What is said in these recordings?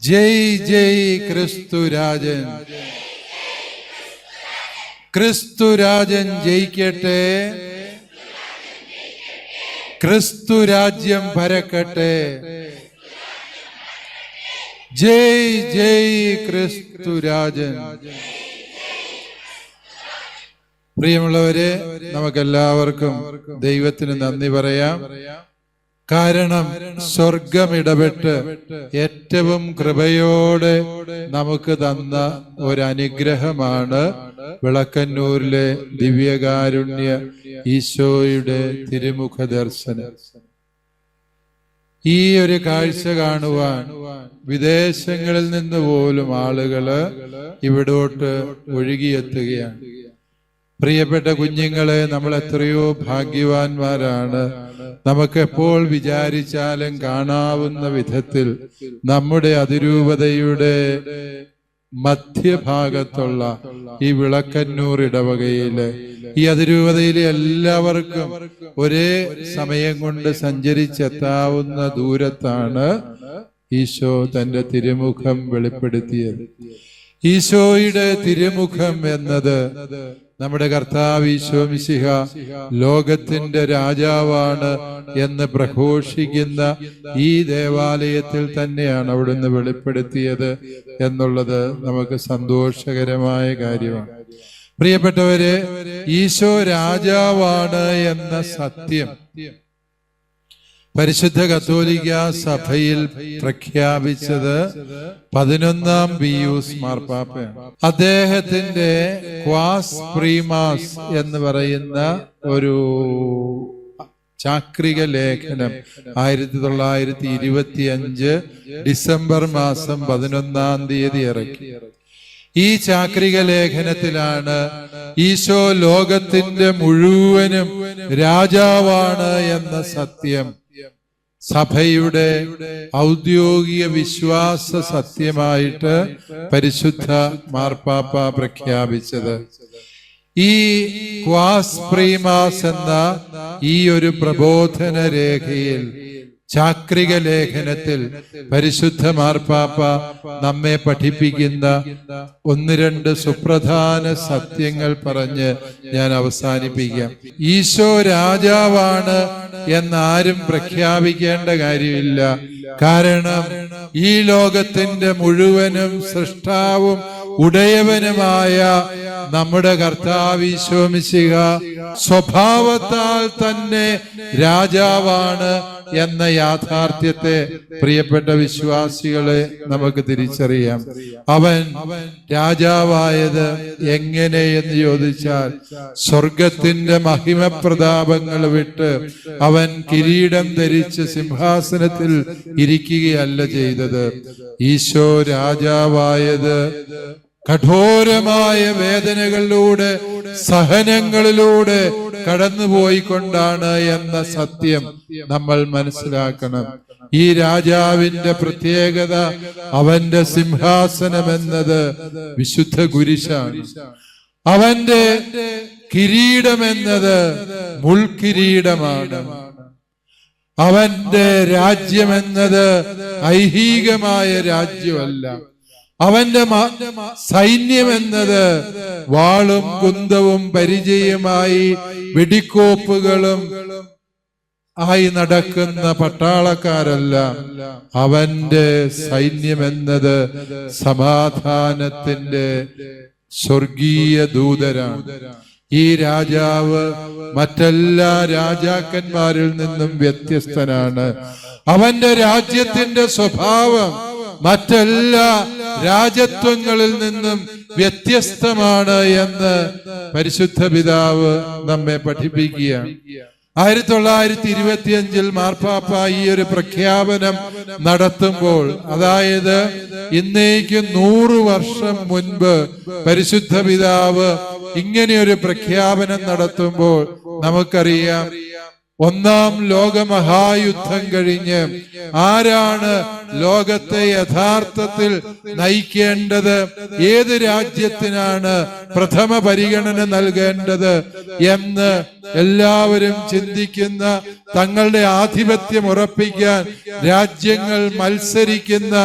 ജയ് ജയ് ക്രിസ്തുരാജൻ. ക്രിസ്തുരാജൻ ജയിക്കട്ടെ, ക്രിസ്തുരാജ്യം പരക്കട്ടെ. ജയ് ജയ് ക്രിസ്തുരാജൻ. പ്രിയമുള്ളവരെ, നമുക്കെല്ലാവർക്കും ദൈവത്തിന് നന്ദി പറയാം. കാരണം സ്വർഗം ഇടപെട്ട് ഏറ്റവും കൃപയോടെ നമുക്ക് തന്ന ഒരനുഗ്രഹമാണ് വിളക്കന്നൂരിലെ ദിവ്യകാരുണ്യ ഈശോയുടെ തിരുമുഖ ദർശനം. ഈ ഒരു കാഴ്ച കാണുവാൻ വിദേശങ്ങളിൽ നിന്ന് പോലും ആളുകള് ഇവിടോട്ട് ഒഴുകിയെത്തുകയാണ്. പ്രിയപ്പെട്ട കുഞ്ഞുങ്ങളെ, നമ്മൾ എത്രയോ ഭാഗ്യവാന്മാരാണ്. നമുക്കെപ്പോൾ വിചാരിച്ചാലും കാണാവുന്ന വിധത്തിൽ നമ്മുടെ അതിരൂപതയുടെ മധ്യഭാഗത്തുള്ള ഈ വിളക്കന്നൂർ ഇടവകയില്, ഈ അതിരൂപതയിലെ എല്ലാവർക്കും ഒരേ സമയം കൊണ്ട് സഞ്ചരിച്ചെത്താവുന്ന ദൂരത്താണ് ഈശോ തന്റെ തിരുമുഖം വെളിപ്പെടുത്തിയത്. ഈശോയുടെ തിരുമുഖം എന്നത് നമ്മുടെ കർത്താവ് ഈശോ മിശിഹ ലോകത്തിന്റെ രാജാവാണ് എന്ന് പ്രഘോഷിക്കുന്ന ഈ ദേവാലയത്തിൽ തന്നെയാണ് അവിടുന്ന് വെളിപ്പെടുത്തിയത് എന്നുള്ളത് നമുക്ക് സന്തോഷകരമായ കാര്യമാണ്. പ്രിയപ്പെട്ടവരെ, ഈശോ രാജാവാണ് എന്ന സത്യം പരിശുദ്ധ കത്തോലിക്ക സഭയിൽ പ്രഖ്യാപിച്ചത് 11-ാം പിയൂസ് മാർപ്പാപ്പയാണ്. അദ്ദേഹത്തിന്റെ ക്വാസ് പ്രീമാസ് എന്ന് പറയുന്ന ഒരു ചാക്രിക ലേഖനം 1925 ഡിസംബർ മാസം 11-ാം തീയതി ഇറക്കി. ഈ ചാക്രിക ലേഖനത്തിലാണ് ഈശോ ലോകത്തിന്റെ മുഴുവനും രാജാവാണ് എന്ന സത്യം സഭയുടെ ഔദ്യോഗിക വിശ്വാസ സത്യമായിട്ട് പരിശുദ്ധ മാർപ്പാപ്പ പ്രഖ്യാപിച്ചത്. ഈ ക്വാസ് പ്രീമാസ് എന്ന ഈ ഒരു പ്രബോധന രേഖയിൽ, ചാക്രിക ലേഖനത്തിൽ പരിശുദ്ധ മാർപ്പാപ്പ നമ്മെ പഠിപ്പിക്കുന്ന 1-2 സുപ്രധാന സത്യങ്ങൾ പറഞ്ഞ് ഞാൻ അവസാനിപ്പിക്കാം. ഈശോ രാജാവാണ് എന്നാരും പ്രഖ്യാപിക്കേണ്ട കാര്യമില്ല. കാരണം ഈ ലോകത്തിന്റെ മുഴുവനും സൃഷ്ടാവും ഉടയവനുമായ നമ്മുടെ കർത്താവ് ഈശോ മിശിഹ സ്വഭാവത്താൽ തന്നെ രാജാവാണ് എന്ന യാഥാർത്ഥ്യത്തെ പ്രിയപ്പെട്ട വിശ്വാസികളെ നമുക്ക് തിരിച്ചറിയാം. അവൻ രാജാവായത് എങ്ങനെയെന്ന് ചോദിച്ചാൽ, സ്വർഗത്തിന്റെ മഹിമപ്രതാപങ്ങൾ വിട്ട് അവൻ കിരീടം ധരിച്ച് സിംഹാസനത്തിൽ ഇരിക്കുകയല്ല ചെയ്തത്. ഈശോ രാജാവായത് കഠോരമായ വേദനകളിലൂടെ, സഹനങ്ങളിലൂടെ കടന്നുപോയിക്കൊണ്ടാണ് എന്ന സത്യം നമ്മൾ മനസ്സിലാക്കണം. ഈ രാജാവിന്റെ പ്രത്യേകത, അവന്റെ സിംഹാസനം എന്നത് വിശുദ്ധ കുരിശാണ്. അവന്റെ കിരീടം എന്നത് മുൾക്കിരീടമാണ്. അവന്റെ രാജ്യം എന്നത് ഐഹികമായ രാജ്യമല്ല. അവന്റെ സൈന്യം എന്നത് വാളും കുന്തവും പരിചയമായി വെടിക്കോപ്പുകളും ആയി നടക്കുന്ന പട്ടാളക്കാരല്ല. അവന്റെ സൈന്യം എന്നത് സമാധാനത്തിന്റെ സ്വർഗീയ ദൂതരാണ്. ഈ രാജാവ് മറ്റെല്ലാ രാജാക്കന്മാരിൽ നിന്നും വ്യത്യസ്തനാണ്. അവന്റെ രാജ്യത്തിന്റെ സ്വഭാവം മറ്റെല്ലാ രാജത്വങ്ങളിൽ നിന്നും വ്യത്യസ്തമാണ് എന്ന് പരിശുദ്ധ പിതാവ് നമ്മെ പഠിപ്പിക്കുകയാണ്. 1925 മാർപ്പാപ്പ ഈ ഒരു പ്രഖ്യാപനം നടത്തുമ്പോൾ, അതായത് ഇന്നേക്ക് 100 വർഷം മുൻപ് പരിശുദ്ധ പിതാവ് ഇങ്ങനെയൊരു പ്രഖ്യാപനം നടത്തുമ്പോൾ, നമുക്കറിയാം ഒന്നാം ലോകമഹായുദ്ധം കഴിഞ്ഞ് ആരാണ് ലോകത്തെ യഥാർത്ഥത്തിൽ നയിക്കേണ്ടത്, ഏത് രാജ്യത്തിനാണ് പ്രഥമ പരിഗണന നൽകേണ്ടത് എന്ന് എല്ലാവരും ചിന്തിക്കുന്ന, തങ്ങളുടെ ആധിപത്യം ഉറപ്പിക്കാൻ രാജ്യങ്ങൾ മത്സരിക്കുന്ന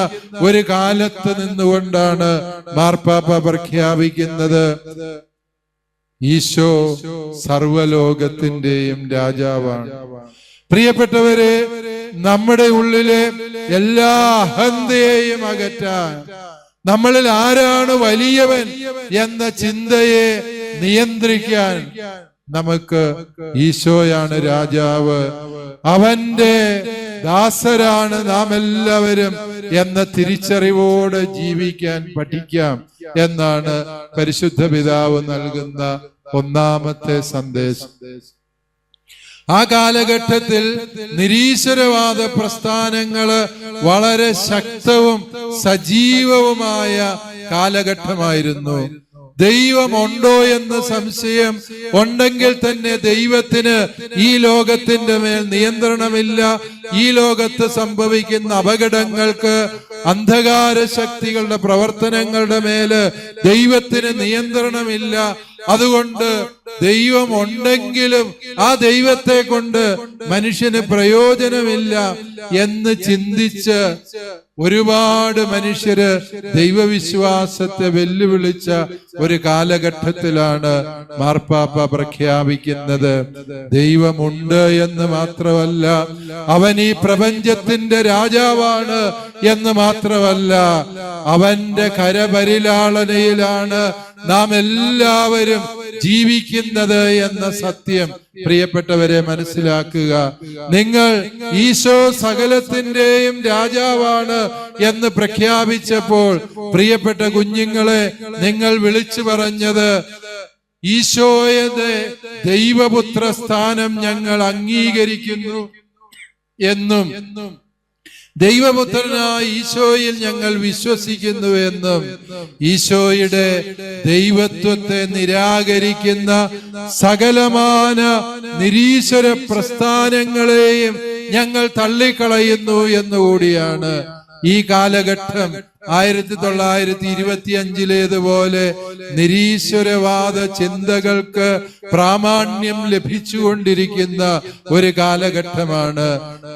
ഒരു കാലത്ത് നിന്നുകൊണ്ടാണ് മാർപ്പാപ്പ പ്രഖ്യാപിക്കുന്നത്, ഈശോ സർവലോകത്തിന്റെയും രാജാവാണ്. പ്രിയപ്പെട്ടവരെ, നമ്മുടെ ഉള്ളിലെ എല്ലാ അഹന്തയെയും അകറ്റാൻ, നമ്മളിൽ ആരാണ് വലിയവൻ എന്ന ചിന്തയെ നിയന്ത്രിക്കാൻ നമുക്ക് ഈശോയാണ് രാജാവ്, അവന്റെ ദാസരാണ് നാം എല്ലാവരും എന്ന തിരിച്ചറിവോടെ ജീവിക്കാൻ പഠിക്കാം എന്നാണ് പരിശുദ്ധ പിതാവ് നൽകുന്ന ഒന്നാമത്തെ സന്ദേശം. ആ കാലഘട്ടത്തിൽ നിരീശ്വരവാദ പ്രസ്ഥാനങ്ങള് വളരെ ശക്തവും സജീവവുമായ കാലഘട്ടമായിരുന്നു. ദൈവമുണ്ടോ എന്ന സംശയം ഉണ്ടെങ്കിൽ തന്നെ ദൈവത്തിന് ഈ ലോകത്തിന്റെ മേൽ നിയന്ത്രണമില്ല. ഈ ലോകത്ത് സംഭവിക്കുന്ന അപകടങ്ങൾക്ക്, അന്ധകാര ശക്തികളുടെ പ്രവർത്തനങ്ങളുടെ മേല് ദൈവത്തിന് നിയന്ത്രണമില്ല. അതുകൊണ്ട് ദൈവം ഉണ്ടെങ്കിലും ആ ദൈവത്തെ കൊണ്ട് മനുഷ്യന് പ്രയോജനമില്ല എന്ന് ചിന്തിച്ച് ഒരുപാട് മനുഷ്യര് ദൈവവിശ്വാസത്തെ വെല്ലുവിളിച്ച ഒരു കാലഘട്ടത്തിലാണ് മാർപ്പാപ്പ പ്രഖ്യാപിക്കുന്നത്, ദൈവമുണ്ട് എന്ന് മാത്രമല്ല, അവൻ ഈ പ്രപഞ്ചത്തിന്റെ രാജാവാണ് എന്ന് മാത്രമല്ല, അവന്റെ കരപരിലാളനയിലാണ് നാം എല്ലാവരും ജീവിക്കുന്നത് എന്ന സത്യം പ്രിയപ്പെട്ടവരെ മനസ്സിലാക്കുക. നിങ്ങൾ ഈശോ സകലത്തിന്റെയും രാജാവാണ് എന്ന് പ്രഖ്യാപിച്ചപ്പോൾ പ്രിയപ്പെട്ട കുഞ്ഞുങ്ങളെ, നിങ്ങൾ വിളിച്ചു പറഞ്ഞത് ഈശോയുടെ ദൈവപുത്ര സ്ഥാനം ഞങ്ങൾ അംഗീകരിക്കുന്നു എന്നും ദൈവപുത്രനായ ഈശോയിൽ ഞങ്ങൾ വിശ്വസിക്കുന്നു എന്നും ഈശോയുടെ ദൈവത്വത്തെ നിരാകരിക്കുന്ന സകലമാന നിരീശ്വര പ്രസ്ഥാനങ്ങളെയും ഞങ്ങൾ തള്ളിക്കളയുന്നു എന്നുകൂടിയാണ് ഈ കാലഘട്ടം 1925 നിരീശ്വരവാദ ചിന്തകൾക്ക് പ്രാമാണ്യം ലഭിച്ചുകൊണ്ടിരിക്കുന്ന ഒരു കാലഘട്ടമാണ്.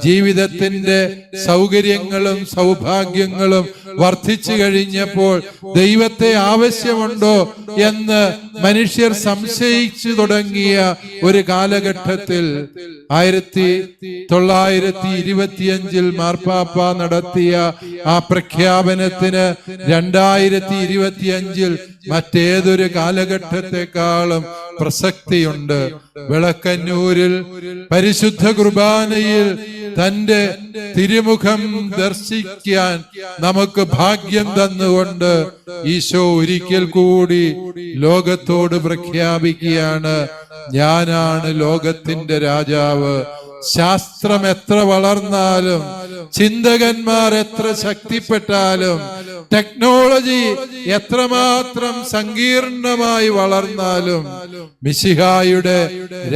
ജീവിതത്തിന്റെ സൗകര്യങ്ങളും സൗഭാഗ്യങ്ങളും വർദ്ധിച്ചു കഴിഞ്ഞപ്പോൾ ദൈവത്തെ ആവശ്യമുണ്ടോ എന്ന് മനുഷ്യർ സംശയിച്ചു തുടങ്ങിയ ഒരു കാലഘട്ടത്തിൽ 1925 മാർപ്പാപ്പ നടത്തിയ ആ പ്രഖ്യാപനത്തിന് 2025 മറ്റേതൊരു കാലഘട്ടത്തെക്കാളും പ്രസക്തിയുണ്ട്. വിളക്കന്നൂരിൽ പരിശുദ്ധ കുർബാനയിൽ തന്റെ തിരുമുഖം ദർശിക്കാൻ നമുക്ക് ഭാഗ്യം തന്നുകൊണ്ട് ഈശോ ഒരിക്കൽ കൂടി ലോകത്തോട് പ്രഖ്യാപിക്കുകയാണ്, ഞാനാണ് ലോകത്തിന്റെ രാജാവ്. ശാസ്ത്രം എത്ര വളർന്നാലും, ചിന്തകന്മാർ എത്ര ശക്തിപ്പെട്ടാലും, ടെക്നോളജി എത്രമാത്രം സങ്കീർണമായി വളർന്നാലും മിശിഹായുടെ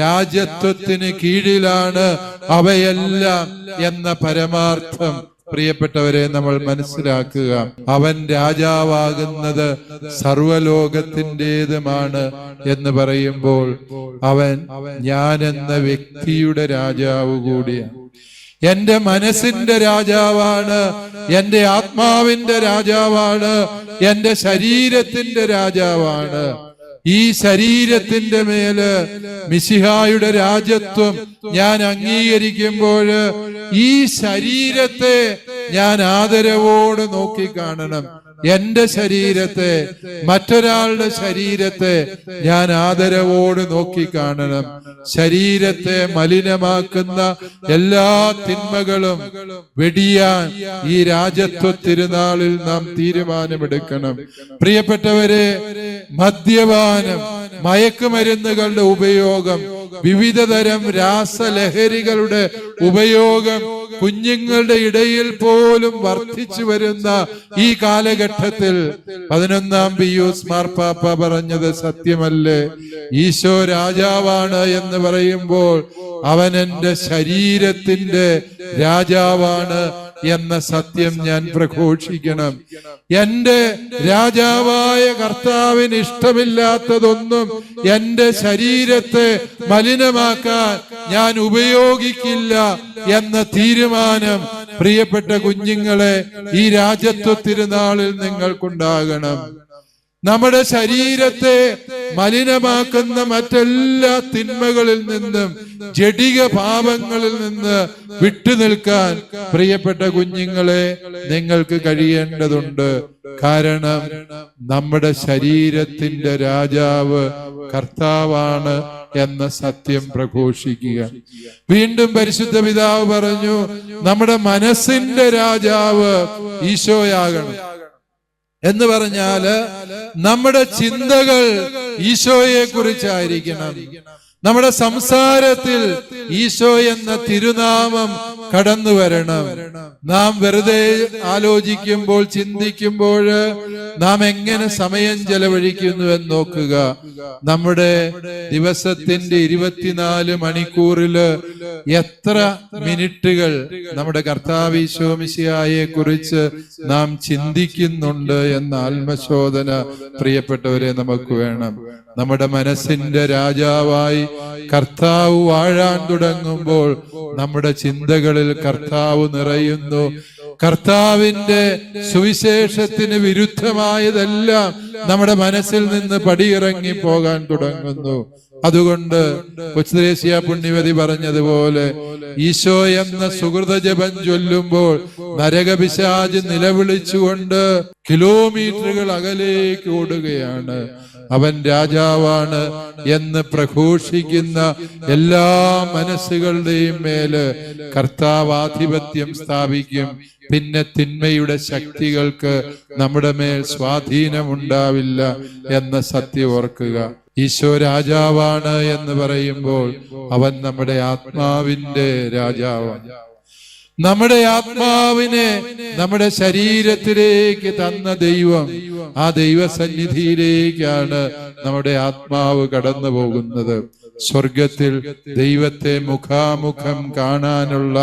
രാജത്വത്തിന് കീഴിലാണ് അവയെല്ലാം എന്ന പരമാർത്ഥം പ്രിയപ്പെട്ടവരെ നമ്മൾ മനസ്സിലാക്കുക. അവൻ രാജാവാകുന്നത് സർവലോകത്തിൻ്റെതുമാണ് എന്ന് പറയുമ്പോൾ അവൻ ഞാൻ എന്ന വ്യക്തിയുടെ രാജാവ് കൂടിയാണ്. എന്റെ മനസ്സിന്റെ രാജാവാണ്, എന്റെ ആത്മാവിന്റെ രാജാവാണ്, എന്റെ ശരീരത്തിന്റെ രാജാവാണ്. ഈ ശരീരത്തിന്റെ മേല് മിശിഹായുടെ രാജത്വം ഞാൻ അംഗീകരിക്കുമ്പോൾ ഈ ശരീരത്തെ ഞാൻ ആദരവോട് നോക്കിക്കാണണം. എന്റെ ശരീരത്തെ, മറ്റൊരാളുടെ ശരീരത്തെ ഞാൻ ആദരവോട് നോക്കിക്കാണണം. ശരീരത്തെ മലിനമാക്കുന്ന എല്ലാ തിന്മകളും വെടിയാൻ ഈ രാജത്വ തിരുനാളിൽ നാം തീരുമാനമെടുക്കണം. പ്രിയപ്പെട്ടവരെ, മദ്യപാനം, മയക്കുമരുന്നുകളുടെ ഉപയോഗം, വിവിധ തരം രാസലഹരികളുടെ ഉപയോഗം കുഞ്ഞുങ്ങളുടെ ഇടയിൽ പോലും വർദ്ധിച്ചു വരുന്ന ഈ കാലഘട്ടത്തിൽ 11-ാം പിയൂസ് മാർപ്പാപ്പ പറഞ്ഞത് സത്യമല്ലേ? ഈശോ രാജാവാണ് എന്ന് പറയുമ്പോൾ അവൻ എൻ്റെ ശരീരത്തിന്റെ രാജാവാണ് എന്ന സത്യം ഞാൻ പ്രഘോഷിക്കണം. എന്റെ രാജാവായ കർത്താവിന് ഇഷ്ടമില്ലാത്തതൊന്നും എന്റെ ശരീരത്തെ മലിനമാക്കാൻ ഞാൻ ഉപയോഗിക്കില്ല എന്ന തീരുമാനം പ്രിയപ്പെട്ട കുഞ്ഞുങ്ങളെ ഈ രാജത്വ തിരുനാളിൽ നിങ്ങൾക്കുണ്ടാകണം. നമ്മുടെ ശരീരത്തെ മലിനമാക്കുന്ന മറ്റെല്ലാ തിന്മകളിൽ നിന്നും ജഡിക പാപങ്ങളിൽ നിന്ന് വിട്ടുനിൽക്കാൻ പ്രിയപ്പെട്ട കുഞ്ഞുങ്ങളെ നിങ്ങൾക്ക് കഴിയേണ്ടതുണ്ട്. കാരണം നമ്മുടെ ശരീരത്തിന്റെ രാജാവ് കർത്താവാണ് എന്ന സത്യം പ്രഘോഷിക്കുക. വീണ്ടും പരിശുദ്ധ പിതാവ് പറഞ്ഞു, നമ്മുടെ മനസ്സിന്റെ രാജാവ് ഈശോയാകണം എന്ന് പറഞ്ഞാല് നമ്മുടെ ചിന്തകൾ ഈശോയെ കുറിച്ചായിരിക്കണം. നമ്മുടെ സംസാരത്തിൽ ഈശോ എന്ന തിരുനാമം കടന്നു വരണം. നാം വെറുതെ ആലോചിക്കുമ്പോൾ, ചിന്തിക്കുമ്പോൾ നാം എങ്ങനെ സമയം ചെലവഴിക്കുന്നു എന്ന് നോക്കുക. നമ്മുടെ ദിവസത്തിന്റെ 24 മണിക്കൂറില് എത്ര മിനിറ്റുകൾ നമ്മുടെ കർത്താവ് ഈശോ മിശിഹായെ കുറിച്ച് നാം ചിന്തിക്കുന്നുണ്ട് എന്ന ആത്മശോധന പ്രിയപ്പെട്ടവരെ നമുക്ക് വേണം. നമ്മുടെ മനസ്സിന്റെ രാജാവായി കർത്താവ് വാഴാൻ തുടങ്ങുമ്പോൾ നമ്മുടെ ചിന്തകളിൽ കർത്താവ് നിറയുന്നു. കർത്താവിന്റെ സുവിശേഷത്തിന് വിരുദ്ധമായതെല്ലാം നമ്മുടെ മനസ്സിൽ നിന്ന് പടിയിറങ്ങി പോകാൻ തുടങ്ങുന്നു. അതുകൊണ്ട് കൊച്ചുത്രേസ്യ പുണ്യവതി പറഞ്ഞതുപോലെ ഈശോ എന്ന സുഹൃത ജപം ചൊല്ലുമ്പോൾ നരകപിശാച് നിലവിളിച്ചുകൊണ്ട് കിലോമീറ്ററുകൾ അകലേക്ക് ഓടുകയാണ്. അവൻ രാജാവാണ് എന്ന് പ്രഘോഷിക്കുന്ന എല്ലാ മനസ്സുകളുടെയും മേല് കർത്താവ് ആധിപത്യം സ്ഥാപിക്കും. പിന്നെ തിന്മയുടെ ശക്തികൾക്ക് നമ്മുടെ മേൽ സ്വാധീനമുണ്ടാവില്ല എന്ന സത്യം ഓർക്കുക. ഈശോ രാജാവാണ് എന്ന് പറയുമ്പോൾ അവൻ നമ്മുടെ ആത്മാവിന്റെ രാജാവാണ്. നമ്മുടെ ആത്മാവിനെ നമ്മുടെ ശരീരത്തിലേക്ക് തന്ന ദൈവം, ആ ദൈവസന്നിധിയിലേക്കാണ് നമ്മുടെ ആത്മാവ് കടന്നു പോകുന്നത്. സ്വർഗത്തിൽ ദൈവത്തെ മുഖാമുഖം കാണാനുള്ള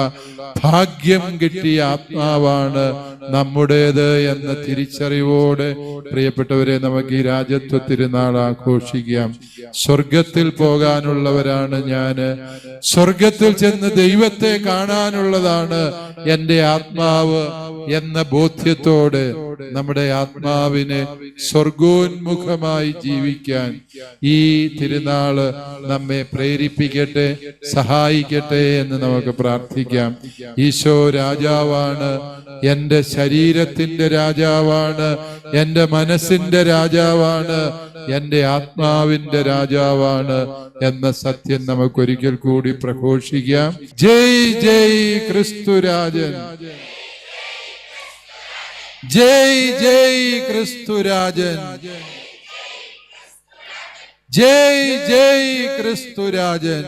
ഭാഗ്യം കിട്ടിയ ആത്മാവാണ് നമ്മുടേത് എന്ന തിരിച്ചറിവോടെ പ്രിയപ്പെട്ടവരെ നമുക്ക് ഈ രാജത്വ തിരുനാൾ ആഘോഷിക്കാം. സ്വർഗത്തിൽ പോകാനുള്ളവരാണ് ഞാന്. സ്വർഗത്തിൽ ചെന്ന് ദൈവത്തെ കാണാനുള്ളതാണ് എൻ്റെ ആത്മാവ് എന്ന ബോധ്യത്തോടെ നമ്മുടെ ആത്മാവിനെ സ്വർഗോന്മുഖമായി ജീവിക്കാൻ ഈ തിരുനാള് നമ്മെ പ്രേരിപ്പിക്കട്ടെ, സഹായിക്കട്ടെ എന്ന് നമുക്ക് പ്രാർത്ഥിക്കാം. ഈശോ രാജാവാണ്, എൻ്റെ ശരീരത്തിന്റെ രാജാവാണ്, എൻ്റെ മനസ്സിന്റെ രാജാവാണ്, എൻ്റെ ആത്മാവിന്റെ രാജാവാണ് എന്ന സത്യം നമുക്കൊരിക്കൽ കൂടി പ്രഘോഷിക്കാം. ജയ് ജയ് ക്രിസ്തുരാജൻ, ജയ് ജയ് ക്രിസ്തുരാജൻ, ജയ് ജയ് ക്രിസ്തുരാജൻ.